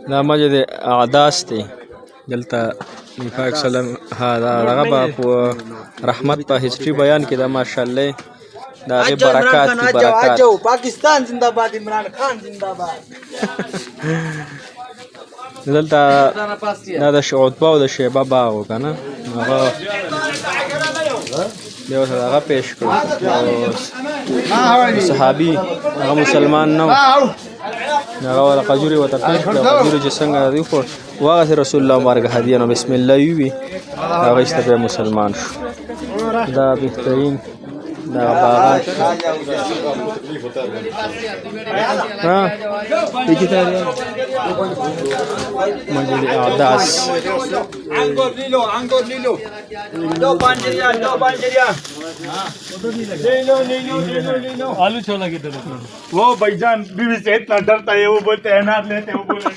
دا مسجد اعداس دی دلته نبی پاک سلام ها دا هغه به په رحمت په هسټري بیان کې دا ماشاءالله دا غي برکات دي برکات پاکستان زنده باد عمران خان زنده باد دلته دا د شعوتبه او د شیبه باغ و کنه هغه دیو سره هغه پیش کړو صحابي هغه مسلمان نه هغه ولا قجوري وته پیش کړو قجوري چې څنګه دی خو واغه رسول الله مبارک هدیه نو بسم الله وی هغه است مسلمان شو دا بهترین دا باغات ها دي تاريخ مسجد اعداس انګور لیلو دو بانجریا لیلو आलू छोला की तरह वो भाईजान बीवी से इतना डरता है वो बोलते हैं ना लेते हैं वो बोलते